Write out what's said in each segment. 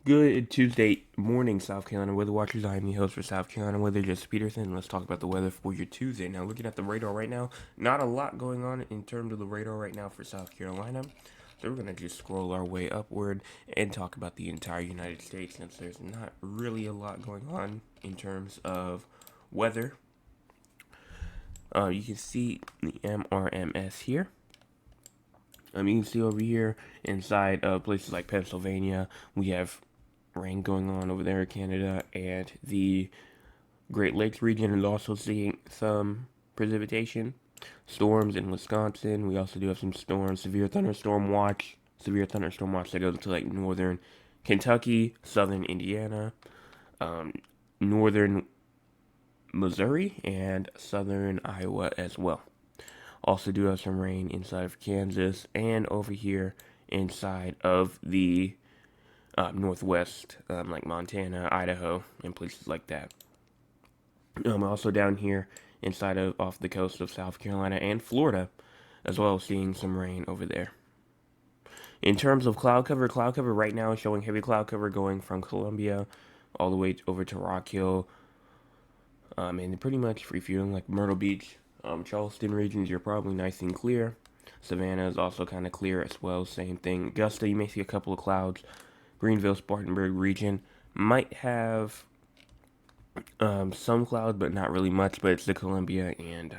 Good Tuesday morning, South Carolina weather watchers. I am the host for South Carolina Weather, Jess Peterson. Let's talk about the weather for your Tuesday. Now, looking at the radar right now, not a lot going on in terms of the radar right now for South Carolina. So we're going to just scroll our way upward and talk about the entire United States since there's not really a lot going on in terms of weather. You can see the MRMS here. You can see over here inside of places like Pennsylvania, we have rain going on over there in Canada, and the Great Lakes region is also seeing some precipitation. Storms in Wisconsin. We also do have some storms. Severe thunderstorm watch. Severe thunderstorm watch that goes to like northern Kentucky, southern Indiana, um, northern Missouri, and southern Iowa as well. Also do have some rain inside of Kansas and over here inside of the northwest, like Montana, Idaho, and places like that. Also down here inside of off the coast of South Carolina and Florida, as well, seeing some rain over there. In terms of cloud cover right now is showing heavy cloud cover going from Columbia all the way over to Rock Hill, and pretty much if you're in like Myrtle Beach, Charleston regions, you're probably nice and clear. Savannah is also kind of clear as well. Same thing. Augusta, you may see a couple of clouds. Greenville, Spartanburg region might have some clouds, but not really much. But it's the Columbia and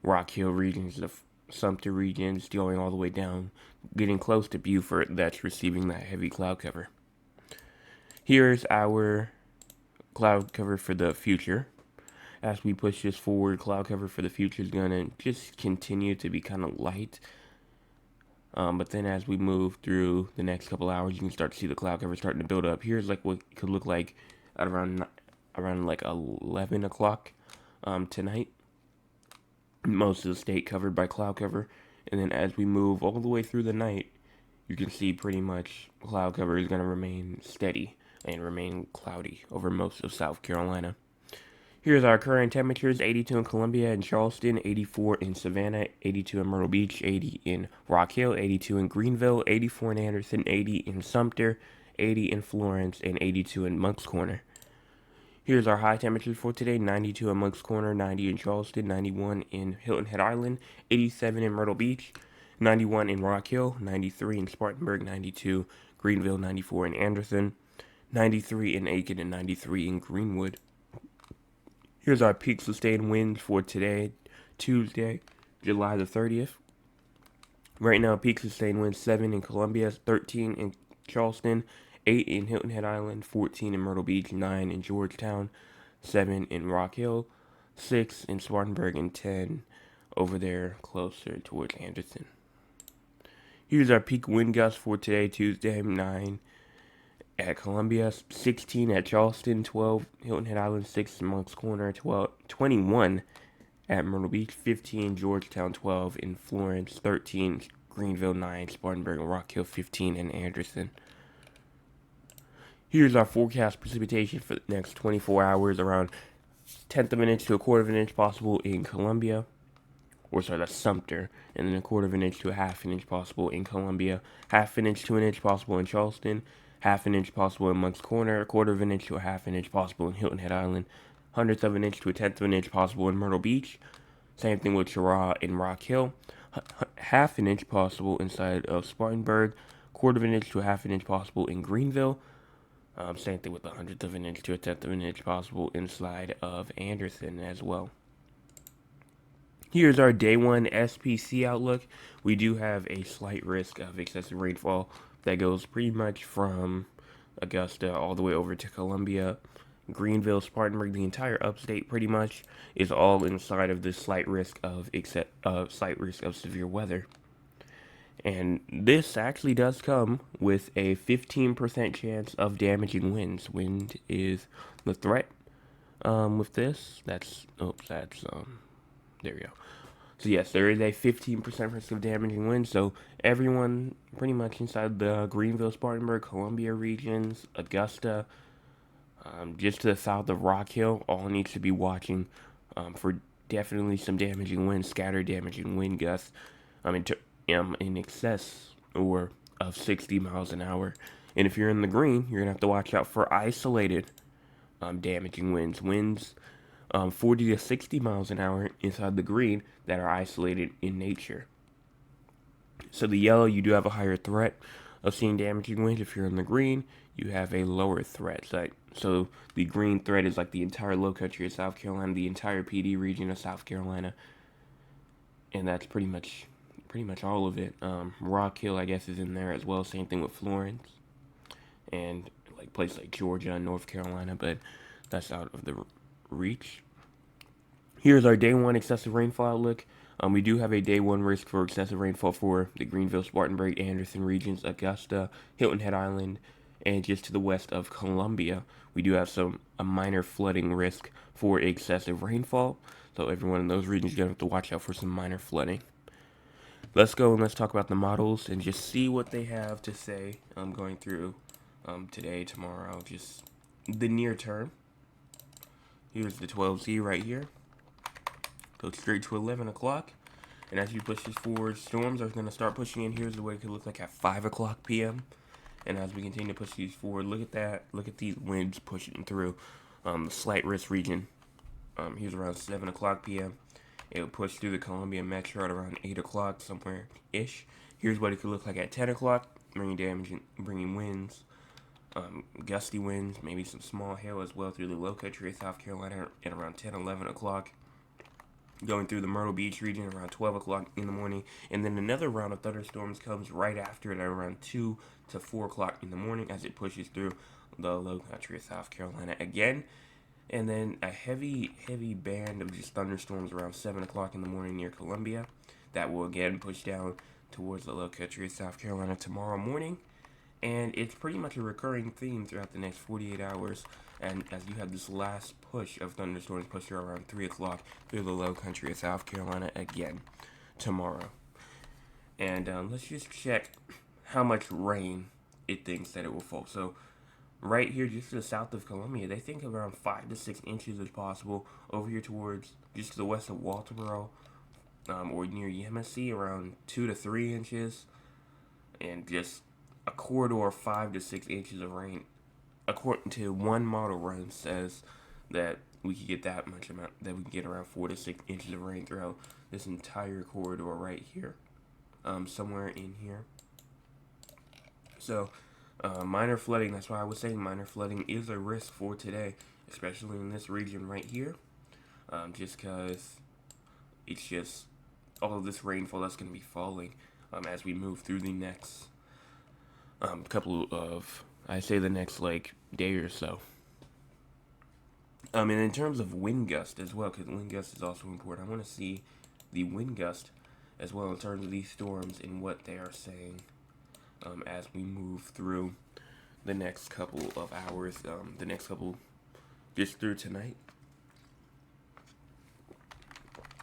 Rock Hill regions, the Sumter regions, going all the way down, getting close to Beaufort, that's receiving that heavy cloud cover. Here's our cloud cover for the future. As we push this forward, cloud cover for the future is going to just continue to be kind of light. But then as we move through the next couple hours, you can start to see the cloud cover starting to build up. Here's like what it could look like at around like 11 o'clock tonight. Most of the state covered by cloud cover. And then as we move all the way through the night, you can see pretty much cloud cover is going to remain steady and remain cloudy over most of South Carolina. Here's our current temperatures: 82 in Columbia and Charleston, 84 in Savannah, 82 in Myrtle Beach, 80 in Rock Hill, 82 in Greenville, 84 in Anderson, 80 in Sumter, 80 in Florence, and 82 in Moncks Corner. Here's our high temperatures for today: 92 in Moncks Corner, 90 in Charleston, 91 in Hilton Head Island, 87 in Myrtle Beach, 91 in Rock Hill, 93 in Spartanburg, 92 Greenville, 94 in Anderson, 93 in Aiken, and 93 in Greenwood. Here's our peak sustained winds for today, Tuesday, July the 30th. Right now, peak sustained winds 7 in Columbia, 13 in Charleston, 8 in Hilton Head Island, 14 in Myrtle Beach, 9 in Georgetown, 7 in Rock Hill, 6 in Spartanburg, and 10 over there closer towards Anderson. Here's our peak wind gusts for today, Tuesday, 9 at Columbia, 16 at Charleston, 12 Hilton Head Island, 6 in Moncks Corner, 21 at Myrtle Beach, 15 Georgetown, 12 in Florence, 13 Greenville, 9 Spartanburg, and Rock Hill, 15 in Anderson. Here's our forecast precipitation for the next 24 hours: around 1/10 of an inch to a 1/4 of an inch possible in Columbia, that's Sumter, and then a 1/4 of an inch to a 1/2 an inch possible in Columbia, 1/2 an inch to an inch possible in Charleston, 1/2 an inch possible in Moncks Corner, a 1/4 of an inch to a 1/2 an inch possible in Hilton Head Island, 1/100 of an inch to a 1/10 of an inch possible in Myrtle Beach. Same thing with Cheraw and Rock Hill. 1/2 an inch possible inside of Spartanburg, 1/4 of an inch to a 1/2 an inch possible in Greenville. Same thing with 1/100 of an inch to a 1/10 of an inch possible inside of Anderson as well. Here's our day 1 SPC outlook. We do have a slight risk of excessive rainfall that goes pretty much from Augusta all the way over to Columbia, Greenville, Spartanburg. The entire upstate pretty much is all inside of this slight risk of severe weather. And this actually does come with a 15% chance of damaging winds. Wind is the threat. With this, there we go. So yes, there is a 15% risk of damaging winds. So everyone pretty much inside the Greenville, Spartanburg, Columbia regions, Augusta, just to the south of Rock Hill, all needs to be watching for definitely some damaging winds, scattered damaging wind gusts in excess or of 60 miles an hour And if you're in the green, you're going to have to watch out for isolated damaging winds. Winds 40 to 60 miles an hour inside the green that are isolated in nature. So the yellow, you do have a higher threat of seeing damaging winds. If you're in the green, you have a lower threat. So the green threat is like the entire low country of South Carolina, the entire PD region of South Carolina, and that's pretty much all of it. Rock Hill, I guess, is in there as well. Same thing with Florence and like places like Georgia and North Carolina, but that's out of the reach. Here's our day one excessive rainfall outlook. We do have a day one risk for excessive rainfall for the Greenville, Spartanburg, Anderson regions, Augusta, Hilton Head Island, and just to the west of Columbia. We do have a minor flooding risk for excessive rainfall. So everyone in those regions is going to have to watch out for some minor flooding. Let's go and let's talk about the models and just see what they have to say. I'm going through today, tomorrow, just the near term. Here's the 12Z right here. Go straight to 11 o'clock. And as you push this forward, storms are going to start pushing in. Here's what it could look like at 5 o'clock p.m. And as we continue to push these forward, look at that. Look at these winds pushing through the slight risk region. Here's around 7 o'clock p.m. It'll push through the Columbia Metro at around 8 o'clock, somewhere-ish. Here's what it could look like at 10 o'clock, bringing damage, bringing winds, gusty winds, maybe some small hail as well through the low country of South Carolina at around 10, 11 o'clock. Going through the Myrtle Beach region around 12 o'clock in the morning. And then another round of thunderstorms comes right after it at around 2 to 4 o'clock in the morning as it pushes through the low country of South Carolina again. And then a heavy band of just thunderstorms around 7 o'clock in the morning near Columbia. That will again push down towards the low country of South Carolina tomorrow morning. And it's pretty much a recurring theme throughout the next 48 hours. And as you have this last push of thunderstorms push through around 3 o'clock through the low country of South Carolina again tomorrow. And let's just check how much rain it thinks that it will fall. So right here, just to the south of Columbia, they think around 5 to 6 inches is possible. Over here towards just to the west of Walterboro or near Yemassee, around 2 to 3 inches. And just a corridor of 5 to 6 inches of rain. According to one model run, says that we could get that much amount, that we can get around 4 to 6 inches of rain throughout this entire corridor right here. Somewhere in here. So, minor flooding, that's why I was saying minor flooding is a risk for today, especially in this region right here. Just because it's just all of this rainfall that's going to be falling as we move through the next couple of, I say the next like day or so. And in terms of wind gust as well, because wind gust is also important, I want to see the wind gust as well in terms of these storms and what they are saying as we move through the next couple of hours, just through tonight.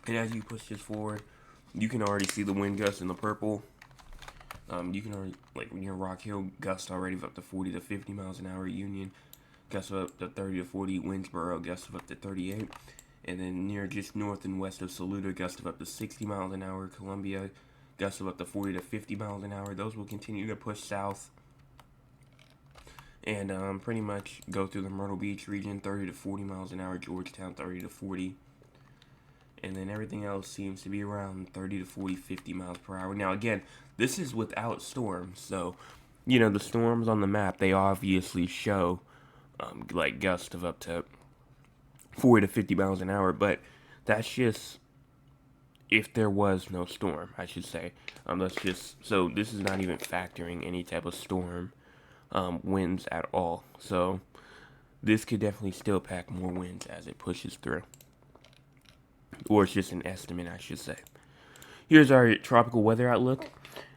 And as you push this forward, you can already see the wind gust in the purple. You can already, like near Rock Hill, gusts already of up to 40 to 50 miles an hour. Union, gusts of up to 30 to 40. Winsboro, gusts of up to 38. And then near just north and west of Saluda, gusts of up to 60 miles an hour. Columbia, gusts of up to 40 to 50 miles an hour. Those will continue to push south. And pretty much go through the Myrtle Beach region, 30 to 40 miles an hour. Georgetown, 30 to 40. And then everything else seems to be around 30 to 40, 50 miles per hour. Now, again, this is without storms. So, you know, the storms on the map, they obviously show, like, gusts of up to 40 to 50 miles an hour. But that's just if there was no storm, I should say. So this is not even factoring any type of storm winds at all. So this could definitely still pack more winds as it pushes through. Or it's just an estimate, I should say. Here's our tropical weather outlook.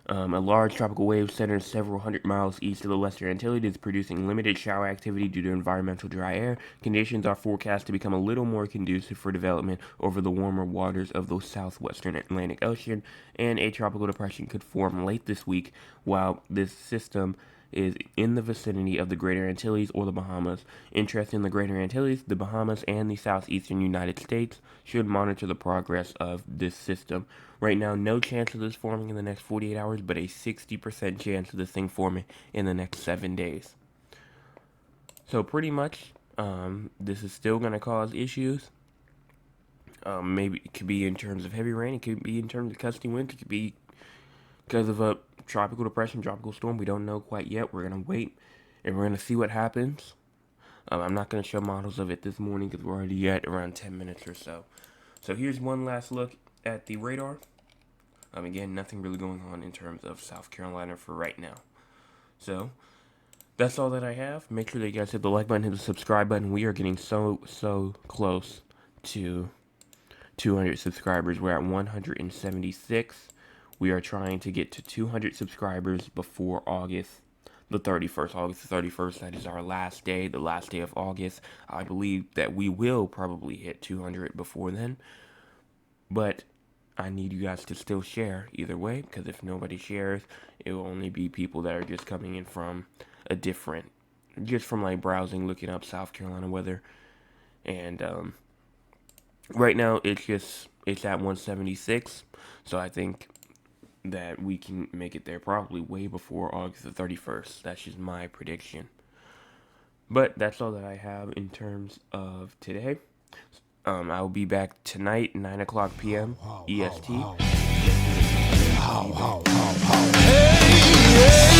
A large tropical wave centered several hundred miles east of the Lesser Antilles is producing limited shower activity due to environmental dry air. Conditions are forecast to become a little more conducive for development over the warmer waters of the southwestern Atlantic Ocean, and a tropical depression could form late this week. While this system is in the vicinity of the Greater Antilles or the Bahamas. Interest in the Greater Antilles, the Bahamas, and the southeastern United States should monitor the progress of this system. Right now, no chance of this forming in the next 48 hours, but a 60% chance of this thing forming in the next 7 days. So pretty much, this is still going to cause issues. Maybe it could be in terms of heavy rain, it could be in terms of gusty winds, it could be because of a tropical depression, tropical storm. We don't know quite yet. We're going to wait and we're going to see what happens. I'm not going to show models of it this morning because we're already at around 10 minutes or so. So here's one last look at the radar. Again, nothing really going on in terms of South Carolina for right now. So that's all that I have. Make sure that you guys hit the like button, hit the subscribe button. We are getting so close to 200 subscribers. We're at 176. We are trying to get to 200 subscribers before August the 31st. August the 31st, that is our last day, the last day of August. I believe that we will probably hit 200 before then. But I need you guys to still share either way, because if nobody shares, it will only be people that are just coming in from a different, just from like browsing, looking up South Carolina weather. And right now it's at 176, so I think that we can make it there probably way before August the 31st. That's just my prediction. But that's all that I have in terms of today. I will be back tonight, 9 o'clock p.m. EST. Hey, yeah.